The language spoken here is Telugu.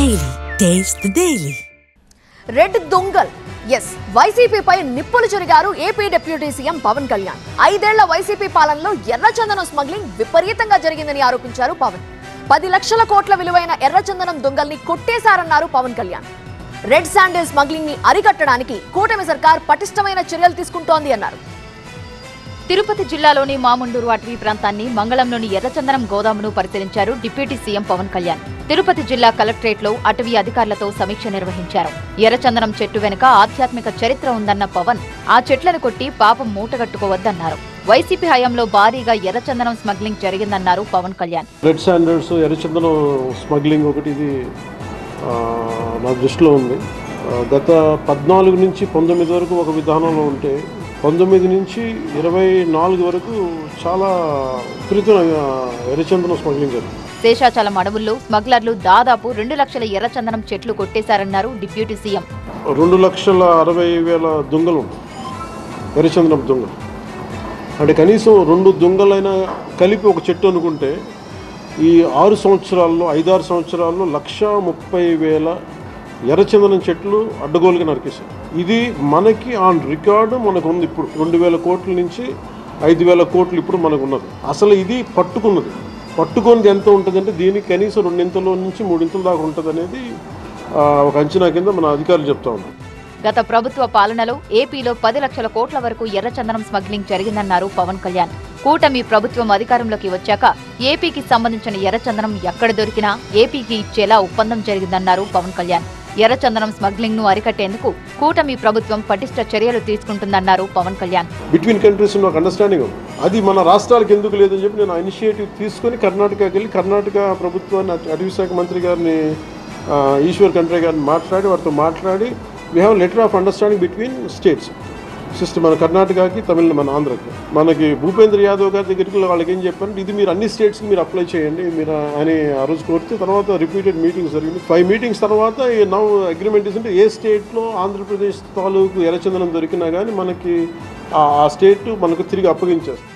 Daily. Taste the Daily. Red దొంగల్ ఎస్ వైసీపీపై నిప్పులు చెరిగారు AP deputy CM Pawan Kalyan. 5 ఏళ్ల వైసీపీ పాలనలో ఎర్రచందనం స్మగ్లింగ్ విపరీతంగా జరిగిందని ఆరోపించారు పవన్. 10 లక్షల కోట్ల విలువైన ఎర్రచందనం దొంగల్ని కొట్టేశారన్నారు Pawan Kalyan. Red sandal smuggling ని అరికట్టడానికి కూటమి సర్కార్ పటిష్టమైన చర్యలు తీసుకుంటోంది అన్నారు. తిరుపతి జిల్లాలోని మాముండూరు అటవీ ప్రాంతాన్ని, మంగళంలోని ఎర్రచందనం గోదామును పరిశీలించారు డిప్యూటీ సీఎం పవన్ కళ్యాణ్. తిరుపతి జిల్లా కలెక్టరేట్లో అటవీ అధికారులతో సమీక్ష నిర్వహించారు. ఎర్రచందనం చెట్టు వెనుక ఆధ్యాత్మిక చరిత్ర ఉందన్న పవన్ ఆ చెట్లను కొట్టి పాపం మూటగట్టుకోవద్దన్నారు. వైసీపీ హయాంలో భారీగా ఎర్రచందనం స్మగ్లింగ్ జరిగిందన్నారు పవన్ కళ్యాణ్. రెడ్ శాండల్స్ ఎర్రచందనం స్మగ్లింగ్ ఒకటి ఇది నా దృష్టిలో ఉంది. గత 14 నుంచి 19 వరకు ఒక విధానంలో ఉంటే 19 నుంచి 24 వరకు చాలా విపరీతమైన ఎర్రచందనం స్మగ్లింగ్ జరిగింది. శేషాచలం అడవుల్లో స్మగ్లర్లు దాదాపు 2 లక్షల ఎర్రచందనం చెట్లు కొట్టేశారన్నారు డిప్యూటీ సీఎం. 2,60,000 దొంగలు ఉంటాయి, ఎర్రచందనం దొంగలు. అంటే కనీసం 2 దొంగలైనా కలిపి ఒక చెట్టు అనుకుంటే ఈ 6 సంవత్సరాల్లో 5-6 సంవత్సరాల్లో 1,30,000 ఎర్రచందనం చెట్లు అడ్డగోలుగా నరికేశారు. ఇది మనకి ఆన్ రికార్డు మనకు ఉంది. ఇప్పుడు 2,000 కోట్ల నుంచి 5,000 కోట్లు ఇప్పుడు మనకు ఉన్నది. అసలు ఇది పట్టుకున్నది ఎంత ఉంటుందంటే దీనికి కనీసం 2 నుంచి 3 దాకా ఉంటుంది అనేది ఒక అంచనా కింద మన అధికారులు చెప్తా ఉన్నారు. గత ప్రభుత్వ పాలనలో ఏపీలో 10 లక్షల కోట్ల వరకు ఎర్రచందనం స్మగ్లింగ్ జరిగిందన్నారు పవన్ కళ్యాణ్. కూటమి ప్రభుత్వం అధికారంలోకి వచ్చాక ఏపీకి సంబంధించిన ఎర్రచందనం ఎక్కడ దొరికినా ఏపీకి ఇచ్చేలా ఒప్పందం జరిగిందన్నారు పవన్ కళ్యాణ్. ఎర్రచందనం స్మగ్లింగ్ ను అరికట్టేందుకు కూటమి ప్రభుత్వం పటిష్ట చర్యలు తీసుకుంటుందన్నారు పవన్ కళ్యాణ్. బిట్వీన్ కంట్రీస్ ఒక అండర్స్టాండింగ్ ఉంది. అది మన రాష్ట్రాలకు ఎందుకు లేదని చెప్పి నేను ఇనిషియేటివ్ తీసుకొని కర్ణాటకకి వెళ్ళి కర్ణాటక ప్రభుత్వాన్ని, అటవీ శాఖ మంత్రి గారిని, ఈశ్వర్ ఖండ్రే గారిని వారితో మాట్లాడి we have letter of understanding between states system. మన కర్ణాటకకి, తమిళనాడు, మన ఆంధ్రకి. మనకి భూపేంద్ర యాదవ్ గారి దగ్గరికి వాళ్ళకి ఏం చెప్పారంటే ఇది మీరు అన్ని స్టేట్స్కి మీరు అప్లై చేయండి మీరు అని ఆ రోజు కోరితే తర్వాత రిపీటెడ్ మీటింగ్స్ జరిగింది. 5 మీటింగ్స్ తర్వాత నౌ అగ్రిమెంట్ ఇస్ అంటే ఏ స్టేట్లో ఆంధ్రప్రదేశ్ తాలూకు ఎర్రచందనం దొరికినా కానీ మనకి ఆ స్టేట్ మనకు తిరిగి అప్పగించేస్తారు.